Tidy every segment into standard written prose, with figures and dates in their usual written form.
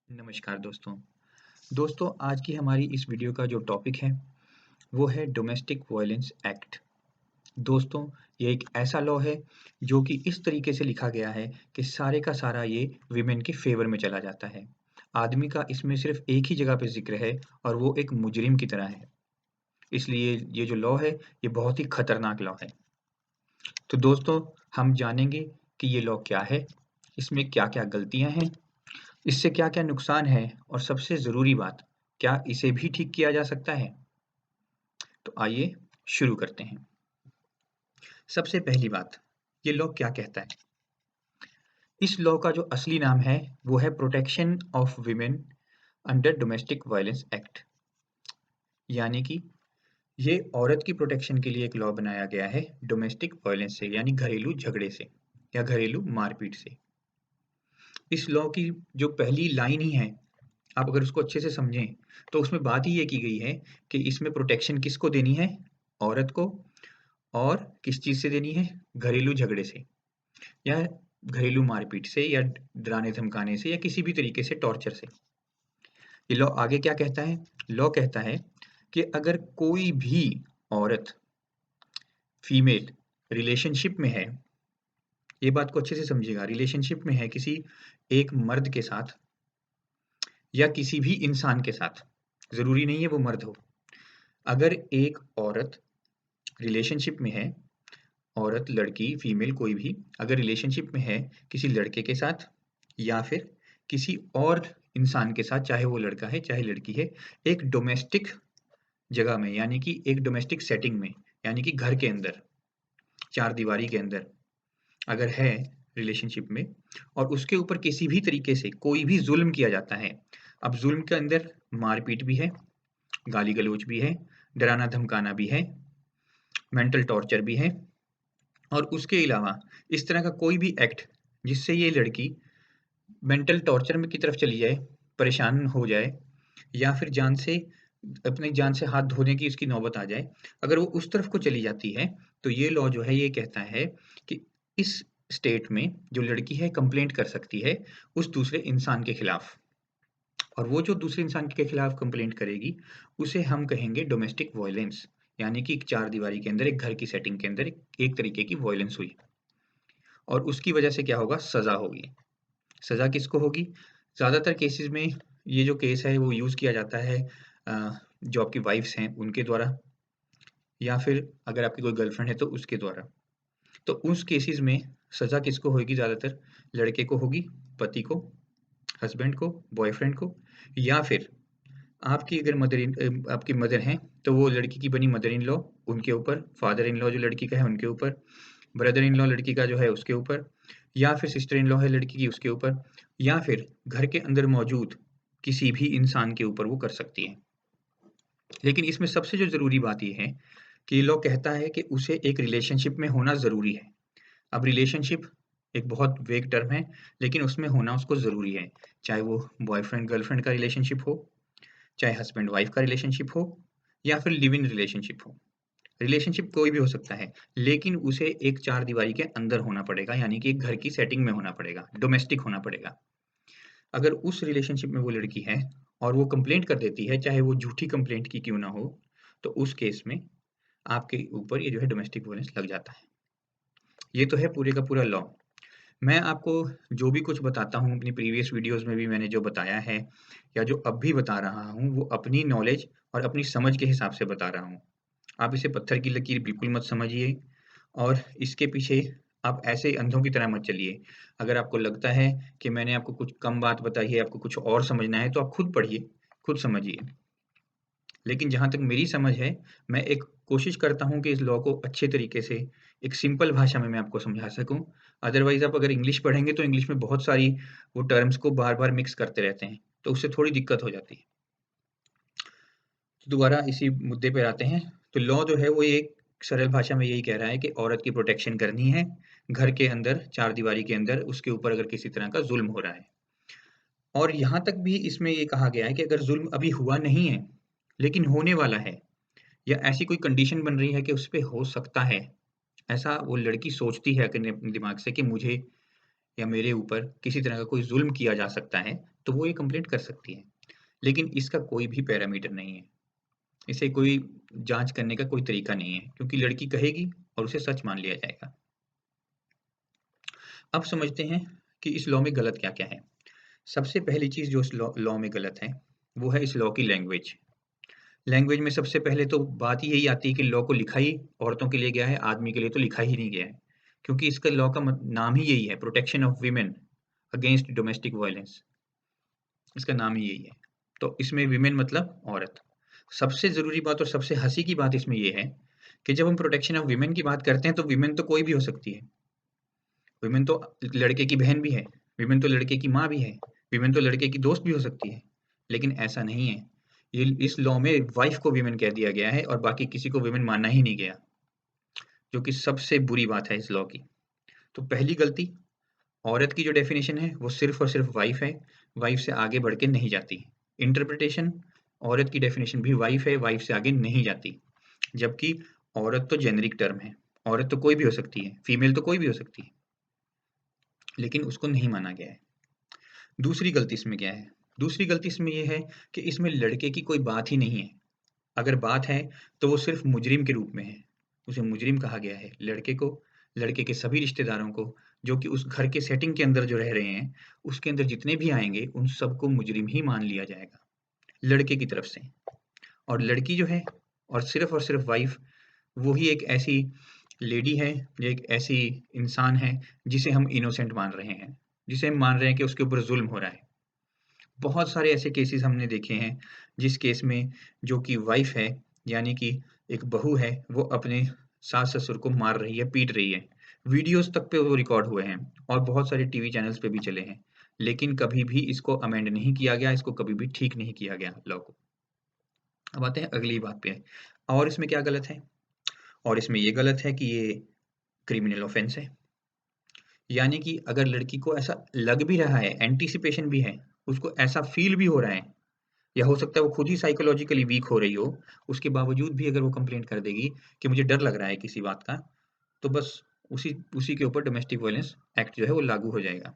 नमस्कार दोस्तों। दोस्तों आज की हमारी इस वीडियो का जो टॉपिक है वो है डोमेस्टिक वायलेंस एक्ट। दोस्तों ये एक ऐसा लॉ है जो कि इस तरीके से लिखा गया है कि सारे का सारा ये विमेन के फेवर में चला जाता है। आदमी का इसमें सिर्फ एक ही जगह पे ज़िक्र है और वो एक मुजरिम की तरह है। इसलिए ये जो लॉ है ये बहुत ही खतरनाक लॉ है। तो दोस्तों हम जानेंगे कि ये लॉ क्या है, इसमें क्या-क्या गलतियाँ हैं, इससे क्या-क्या नुकसान है और सबसे ज़रूरी बात, क्या इसे भी ठीक किया जा सकता है? तो आइए शुरू करते हैं। सबसे पहली बात, ये लॉ क्या कहता है? इस लॉ का जो असली नाम है, वो है protection of women under domestic violence act. यानी कि ये औरत की प्रोटेक्शन के लिए एक लॉ बनाया गया है डोमेस्टिक वायलेंस से यानी घरेलू झगड़े से या घरेलू मारपीट से। इस लॉ की जो पहली लाइन ही है, आप अगर उसको अच्छे से समझें, तो उसमें बात ही ये की गई है कि इसमें प्रोटेक्शन किसको देनी है? औरत को। और किस चीज़ से देनी है? घरेलू झगड़े से या घरेलू मारपीट से या डराने-धमकाने से या किसी भी तरीके से टॉर्चर से। ये लॉ आगे क्या कहता है? लॉ कहता है कि अगर कोई भी औरत, फीमेल रिलेशनशिप में है, ये बात को अच्छे से समझिएगा, रिलेशनशिप में है किसी एक मर्द के साथ या किसी भी इंसान के साथ, ज़रूरी नहीं है वो मर्द हो। अगर एक औरत रिलेशनशिप में है, औरत, लड़की, फीमेल कोई भी अगर रिलेशनशिप में है किसी लड़के के साथ या फिर किसी और इंसान के साथ, चाहे वो लड़का है, चाहे लड़की है, एक डोमेस्टिक जगह में यानी कि एक डोमेस्टिक सेटिंग में, यानी कि घर के अंदर, चार दीवारी के अंदर अगर है रिलेशनशिप में और उसके ऊपर किसी भी तरीके से कोई भी ज़ुल्म किया जाता है। अब ज़ुल्म के अंदर मारपीट भी है, गाली-गलौज भी है, डराना-धमकाना भी है, मेंटल टॉर्चर भी है और उसके अलावा इस तरह का कोई भी एक्ट जिससे ये लड़की मेंटल टॉर्चर में की तरफ चली जाए, परेशान हो जाए या फिर अपनी जान से हाथ धोने की इसकी नौबत आ जाए, अगर वो उस तरफ को चली जाती है, तो ये लॉ जो है ये कहता है कि इस स्टेट में जो लड़की है कंप्लेंट कर सकती है उस दूसरे इंसान के खिलाफ और वो जो दूसरे इंसान के खिलाफ कंप्लेंट करेगी, उसे हम कहेंगे डोमेस्टिक वायलेंस यानी कि एक चार दीवारी के अंदर, एक घर की सेटिंग के अंदर एक तरीके की वायलेंस हुई और उसकी वजह से क्या होगा? सज़ा होगी। सज़ा किसको होगी? ज़्यादातर केसेज़ में ये जो केस है वो यूज़ किया जाता है जो आपकी वाइफ़्स हैं उनके द्वारा या फिर अगर आपकी कोई गर्लफ्रेंड है तो उसके द्वारा। तो उस केसेज़ में सज़ा किसको होएगी ज़्यादातर? लड़के को होगी, पति को, हस्बैंड को, बॉयफ्रेंड को या फिर आपकी मदर हैं, तो वो लड़की की बनी मदर इन लॉ उनके ऊपर, फादर इन लॉ जो लड़की का है उनके ऊपर, ब्रदर इन लॉ लड़की का जो है उसके ऊपर या फिर सिस्टर इन लॉ है लड़की की उसके ऊपर या फिर घर के अंदर मौजूद किसी भी इंसान के ऊपर वो कर सकती है। लेकिन इसमें सबसे जो ज़रूरी बात ये है कि ये लॉ कहता है कि उसे एक रिलेशनशिप में होना ज़रूरी है। अब रिलेशनशिप एक बहुत वेग टर्म है, लेकिन उसमें होना उसको ज़रूरी है। चाहे वो बॉयफ्रेंड गर्लफ्रेंड का रिलेशनशिप हो, चाहे हस्बैंड वाइफ का रिलेशनशिप हो या फिर लिव इन रिलेशनशिप हो। रिलेशनशिप कोई भी हो सकता है, लेकिन उसे एक चार दीवारी के अंदर होना पड़ेगा, यानी कि एक घर की सेटिंग में होना पड़ेगा, डोमेस्टिक होना पड़ेगा। अगर उस रिलेशनशिप में वो लड़की है और वो कंप्लेंट कर देती है, चाहे वो झूठी कंप्लेंट की क्यों ना हो, तो उस केस में आपके ऊपर ये जो है डोमेस्टिक वायलेंस लग जाता है। ये तो है पूरे का पूरा लॉ। मैं आपको जो भी कुछ बताता हूँ अपनी प्रीवियस वीडियोज़ में भी मैंने जो बताया है या जो अब भी बता रहा हूँ, वो अपनी नॉलेज और अपनी समझ के हिसाब से बता रहा हूँ। आप इसे पत्थर की लकीर बिल्कुल मत समझिए और इसके पीछे आप ऐसे अंधों की तरह मत चलिए। अगर आपको लगता है कि मैंने आपको कुछ कम बात बताई है, आपको कुछ और समझना है, तो आप खुद पढ़िए, खुद समझिए। लेकिन जहाँ तक मेरी समझ है, मैं एक कोशिश करता हूँ कि इस लॉ को अच्छे तरीके से एक सिंपल भाषा में मैं आपको समझा सकूँ। अदरवाइज़ आप अगर इंग्लिश पढ़ेंगे तो इंग्लिश में बहुत सारी वो टर्म्स को बार-बार मिक्स करते रहते हैं, तो उससे थोड़ी दिक्कत हो जाती है। तो दोबारा इसी मुद्दे पे आते हैं। तो लॉ जो है वो ये एक सरल भाषा में यही कह रहा है कि औरत की प्रोटेक्शन करनी है, घर के अंदर, चारदीवारी के अंदर उसके ऊपर अगर किसी तरह का ज़ुल्म हो रहा है। और यहाँ तक भी इसमें ये कहा गया है कि अगर ज़ुल्म अभी हुआ नहीं है, लेकिन होने वाला है या ऐसी कोई कंडीशन बन रही है कि उसपे हो सकता है, ऐसा वो लड़की सोचती है अपने अपने दिमाग से कि मुझे या मेरे ऊपर किसी तरह का कोई ज़ुल्म किया जा सकता है, तो वो ये कंप्लेंट कर सकती है। लेकिन इसका कोई भी पैरामीटर नहीं है, इसे कोई जांच करने का कोई तरीका नहीं है, क्योंकि लड़की कहेगी और उसे सच मान लिया जाएगा। अब समझते हैं कि इस लॉ में गलत क्या क्या है। सबसे पहली चीज जो इस लॉ में गलत है वो है इस लॉ की लैंग्वेज। लैंग्वेज में सबसे पहले तो बात ही यही आती है कि लॉ को लिखा ही औरतों के लिए गया है, आदमी के लिए तो लिखा ही नहीं गया है, क्योंकि इसका लॉ का नाम ही यही है, protection of women against domestic violence. इसका नाम ही यही है। तो इसमें वीमेन मतलब औरत। सबसे जरूरी बात और सबसे हंसी की बात इसमें यह है कि जब हम प्रोटेक्शन ऑफ वीमेन की बात करते हैं तो वीमेन तो कोई भी हो सकती है। वीमेन तो लड़के की बहन भी है, वीमेन तो लड़के की माँ भी है, वीमेन तो लड़के की दोस्त भी हो सकती है। लेकिन ऐसा नहीं है। ये इस लॉ में वाइफ को वीमेन कह दिया गया है और बाकी किसी को वीमेन मानना ही नहीं गया, जो कि सबसे बुरी बात है इस लॉ की। तो पहली गलती, औरत की जो डेफिनेशन है वो सिर्फ और सिर्फ वाइफ है, वाइफ से आगे बढ़ के नहीं जाती। इंटरप्रिटेशन, औरत की डेफिनेशन भी वाइफ है, वाइफ से आगे नहीं जाती। जबकि औरत तो जेनरिक टर्म है, औरत तो कोई भी हो सकती है, फीमेल तो कोई भी हो सकती है, लेकिन उसको नहीं माना गया है। दूसरी गलती इसमें क्या है? दूसरी गलती इसमें ये है कि इसमें लड़के की कोई बात ही नहीं है। अगर बात है तो वो सिर्फ मुजरिम के रूप में है, उसे मुजरिम कहा गया है। लड़के को, लड़के के सभी रिश्तेदारों को, जो कि उस घर के सेटिंग के अंदर जो रह रहे हैं, उसके अंदर जितने भी आएंगे उन सबको मुजरिम ही मान लिया जाएगा लड़के की तरफ से। और लड़की जो है और सिर्फ वाइफ, वो ही एक ऐसी लेडी है, एक ऐसी इंसान है जिसे हम इनोसेंट मान रहे हैं, जिसे हम मान रहे हैं कि उसके ऊपर जुल्म हो रहा है। बहुत सारे ऐसे केसेस हमने देखे हैं जिस केस में जो कि वाइफ है, यानी कि एक बहू है, वो अपने सास ससुर को मार रही है, पीट रही है। वीडियोस तक पे वो रिकॉर्ड हुए हैं और बहुत सारे टीवी चैनल्स पे भी चले हैं। लेकिन कभी भी इसको अमेंड नहीं किया गया, इसको कभी भी ठीक नहीं किया गया लॉ को। अब आते हैं अगली बात पे। और इसमें क्या गलत है? और इसमें ये गलत है कि ये क्रिमिनल ऑफेंस है। यानी कि अगर लड़की को ऐसा लग भी रहा है, एंटीसिपेशन भी है, उसको ऐसा फील भी हो रहा है, या हो सकता है वो खुद ही साइकोलॉजिकली वीक हो रही हो, उसके बावजूद भी अगर वो कंप्लेंट कर देगी कि मुझे डर लग रहा है किसी बात का, तो बस उसी उसी के ऊपर डोमेस्टिक वायलेंस एक्ट जो है वो लागू हो जाएगा।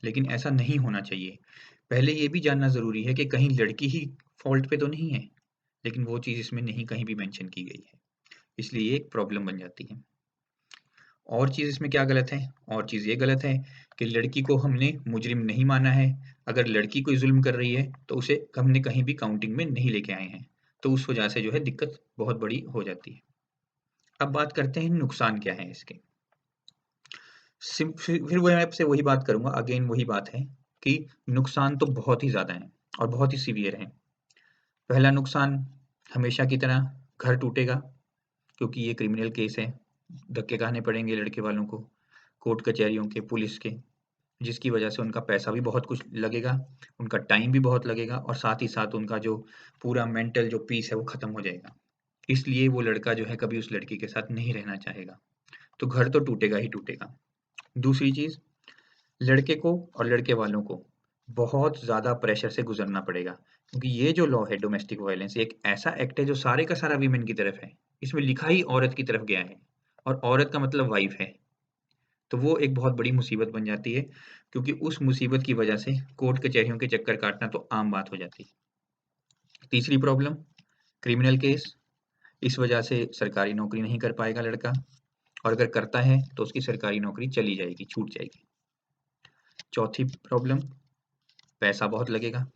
लेकिन ऐसा नहीं होना चाहिए। पहले ये भी जानना ज़रूरी है कि कहीं लड़की ही फ़ॉल्ट पे तो नहीं है, लेकिन वो चीज़ इसमें नहीं कहीं भी मेंशन की गई है, इसलिए ये एक प्रॉब्लम बन जाती है। और चीज़ इसमें क्या गलत है? और चीज़ ये गलत है कि लड़की को हमने मुजरिम नहीं माना है। अगर लड़की कोई ज़ुल्म कर रही है, तो उसे हमने कहीं भी काउंटिंग में नहीं लेके आए हैं। तो उस वजह से जो है दिक्कत बहुत बड़ी हो जाती है। अब बात करते हैं नुकसान क्या है इसके। फिर मैं आपसे वही बात करूँगा, अगेन वही बात है कि नुकसान तो बहुत ही ज़्यादा हैं और बहुत ही सीवियर हैं। पहला नुकसान, हमेशा की तरह घर टूटेगा, क्योंकि ये क्रिमिनल केस है। धक्के खाने पड़ेंगे लड़के वालों को, कोर्ट कचहरियों के, पुलिस के, जिसकी वजह से उनका पैसा भी बहुत कुछ लगेगा, उनका टाइम भी बहुत लगेगा और साथ ही साथ उनका जो पूरा मेंटल जो पीस है वो खत्म हो जाएगा। इसलिए वो लड़का जो है कभी उस लड़की के साथ नहीं रहना चाहेगा। तो घर तो टूटेगा ही टूटेगा। दूसरी चीज़, लड़के को और लड़के वालों को बहुत ज़्यादा प्रेशर से गुजरना पड़ेगा, क्योंकि ये जो लॉ है डोमेस्टिक वायलेंस, एक ऐसा एक्ट है जो सारे का सारा वीमेन की तरफ है। इसमें लिखा ही औरत की तरफ गया है और औरत का मतलब वाइफ है। तो वो एक बहुत बड़ी मुसीबत बन जाती है, क्योंकि उस मुसीबत की वजह से कोर्ट कचहरियों के चक्कर काटना तो आम बात हो जाती है। तीसरी प्रॉब्लम, क्रिमिनल केस, इस वजह से सरकारी नौकरी नहीं कर पाएगा लड़का, और अगर करता है तो उसकी सरकारी नौकरी चली जाएगी, छूट जाएगी। चौथी प्रॉब्लम, पैसा बहुत लगेगा,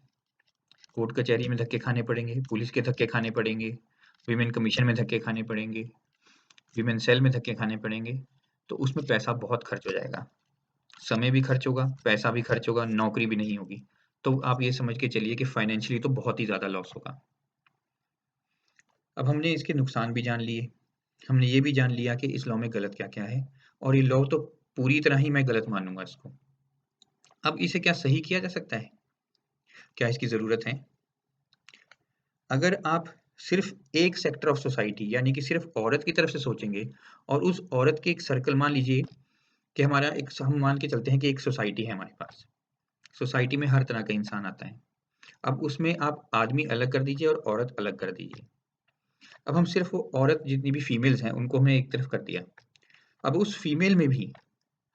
कोर्ट कचहरी में धक्के खाने पड़ेंगे, पुलिस के धक्के खाने पड़ेंगे, विमेन कमीशन में धक्के खाने पड़ेंगे, विमेन सेल में धक्के खाने पड़ेंगे। तो उसमें पैसा बहुत खर्च हो जाएगा, समय भी खर्च होगा, पैसा भी खर्च होगा, नौकरी भी नहीं होगी। तो आप ये समझ के चलिए कि फाइनेंशियली तो बहुत ही ज़्यादा लॉस होगा। अब हमने इसके नुकसान भी जान लिए, हमने ये भी जान लिया कि इस लॉ में गलत क्या-क्या है, और ये लॉ तो पूरी तरह ही मैं गलत मानूँगा इसको। अब इसे क्या सही किया जा सकता है? क्या इसकी ज़रूरत है? अगर आप सिर्फ़ एक सेक्टर ऑफ सोसाइटी, यानी कि सिर्फ़ औरत की तरफ से सोचेंगे और उस औरत के एक सर्कल, मान लीजिए कि हमारा एक, हम मान के चलते हैं कि एक सोसाइटी है हमारे पास। सोसाइटी में हर तरह का इंसान आता है। अब उसमें आप आदमी अलग कर दीजिए और औरत अलग कर दीजिए। अब हम सिर्फ़ वो औरत, जितनी भी फीमेल्स हैं, उनको हमने एक तरफ कर दिया। अब उस फीमेल में भी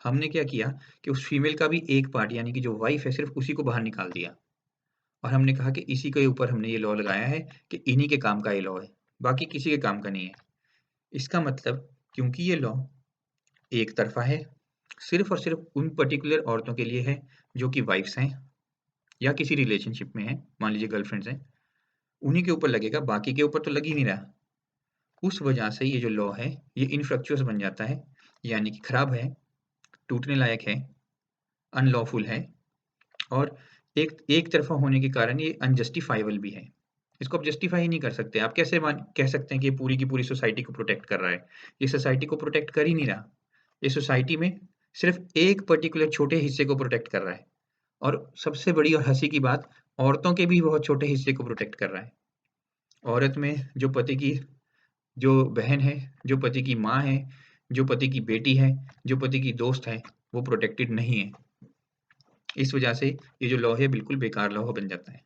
हमने क्या किया कि उस फीमेल का भी एक पार्ट यानी कि जो वाइफ है सिर्फ़ उसी को बाहर निकाल दिया और हमने कहा कि इसी के ऊपर हमने ये लॉ लगाया है कि इन्हीं के काम का ये लॉ है, बाकी किसी के काम का नहीं है। इसका मतलब क्योंकि ये लॉ एक तरफ़ा है, सिर्फ़ और सिर्फ़ उन पर्टिकुलर औरतों के लिए है जो कि वाइफ़्स हैं या किसी रिलेशनशिप में हैं, मान लीजिए गर्लफ्रेंड्स हैं, उन्हीं के ऊपर लगेगा, बाकी के ऊपर तो लग ही नहीं रहा। उस वजह से ये जो लॉ है, ये इनफ्रक्चुअस बन जाता है, यानी कि खराब है, टूटने लायक है, अनलॉफुल है और एक एक तरफ़ा होने के कारण ये अनजस्टिफाएबल भी है। इसको आप जस्टिफ़ाई ही नहीं कर सकते। आप कैसे कह सकते हैं कि ये पूरी की पूरी सोसाइटी को प्रोटेक्ट कर रहा है? ये सोसाइटी को प्रोटेक्ट कर ही नहीं रहा। ये सोसाइटी में सिर्फ़ एक पर्टिकुलर छोटे हिस्से को प्रोटेक्ट कर रहा है और सबसे बड़ी और हँसी की बात, औरतों के भी बहुत छोटे हिस्से को प्रोटेक्ट कर रहा है। औरत में जो पति की जो बहन है, जो पति की माँ है, जो पति की बेटी है, जो पति की दोस्त है, वो प्रोटेक्टेड नहीं है। इस वजह से ये जो लॉ है बिल्कुल बेकार लॉ बन जाता है।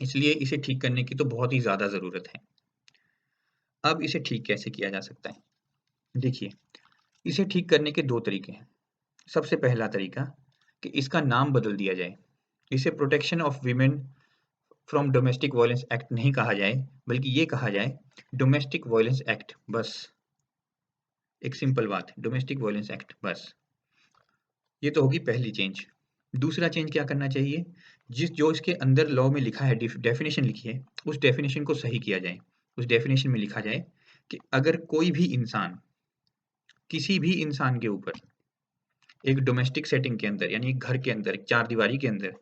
इसलिए इसे ठीक करने की तो बहुत ही ज़्यादा ज़रूरत है। अब इसे ठीक कैसे किया जा सकता है? देखिए, इसे ठीक करने के 2 तरीके हैं। सबसे पहला तरीका कि इसका नाम बदल दिया जाए। इसे protection of women from domestic violence act नहीं कहा जाए, बल्कि ये कहा जाए डोमेस्टिक वायलेंस एक्ट बस। एक सिंपल बात है, डोमेस्टिक वायलेंस एक्ट बस। ये तो होगी पहली चेंज। दूसरा चेंज क्या करना चाहिए? जो इसके अंदर लॉ में लिखा है, डेफिनिशन लिखी है, उस डेफिनिशन को सही किया जाए। उस डेफिनिशन में लिखा जाए कि अगर कोई भी इंसान, किसी भी इंसान के ऊपर एक डोमेस्टिक सेटिंग के अंदर यानी एक घर के अंदर, एक चारदीवारी के अंदर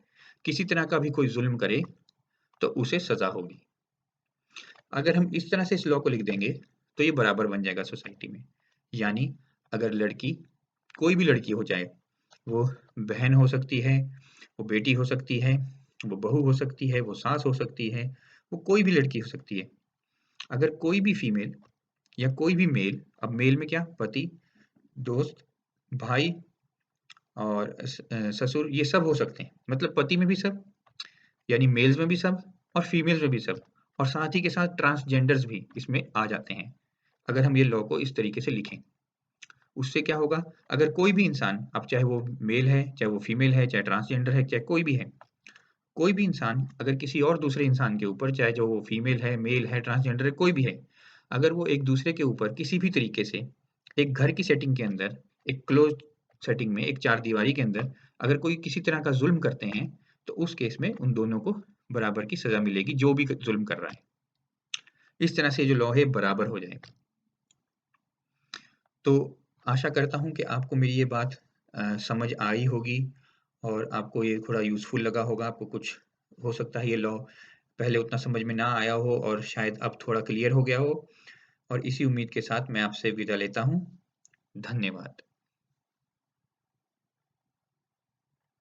किसी तरह का भी कोई ज़ुल्म करे, तो उसे सज़ा होगी। अगर हम इस तरह से इस लॉ को लिख देंगे, तो ये बराबर बन जाएगा सोसाइटी में। यानी अगर लड़की, कोई भी लड़की हो चाहे, वो बहन हो सकती है, वो बेटी हो सकती है, वो बहू हो सकती है, वो सास हो सकती है, वो कोई भी लड़की हो सकती है। अगर कोई भी फीमेल या कोई भी मेल, अब मेल में क्या? पति, दोस्त, भाई और ससुर, ये सब हो सकते हैं। मतलब पति में भी सब, यानी मेल्स में भी सब और फीमेल्स में भी सब, और साथ ही के साथ ट्रांसजेंडर्स भी इसमें आ जाते हैं, अगर हम ये लॉ को इस तरीके से लिखें। उससे क्या होगा? अगर कोई भी इंसान, अब चाहे वो मेल है, चाहे वो फीमेल है, चाहे ट्रांसजेंडर है, चाहे कोई भी है, कोई भी इंसान अगर किसी और दूसरे इंसान के ऊपर, चाहे जो वो फीमेल है, मेल है, ट्रांसजेंडर है, कोई भी है, अगर वो एक दूसरे के ऊपर किसी भी तरीके से एक घर की सेटिंग के अंदर, एक क्लोज़्ड सेटिंग में, एक चारदीवारी के अंदर अगर कोई किसी तरह का ज़ुल्म करते हैं, तो उस केस में उन दोनों को बराबर की सज़ा मिलेगी, जो भी ज़ुल्म कर रहा है। इस तरह से जो लॉ है बराबर हो जाएगा। तो आशा करता हूँ कि आपको मेरी ये बात समझ आई होगी और आपको ये थोड़ा यूज़फुल लगा होगा। आपको कुछ हो सकता है ये लॉ पहले उतना समझ में ना आया हो और शायद अब थोड़ा क्लियर हो गया हो, और इसी उम्मीद के साथ मैं आपसे विदा लेता हूँ। धन्यवाद।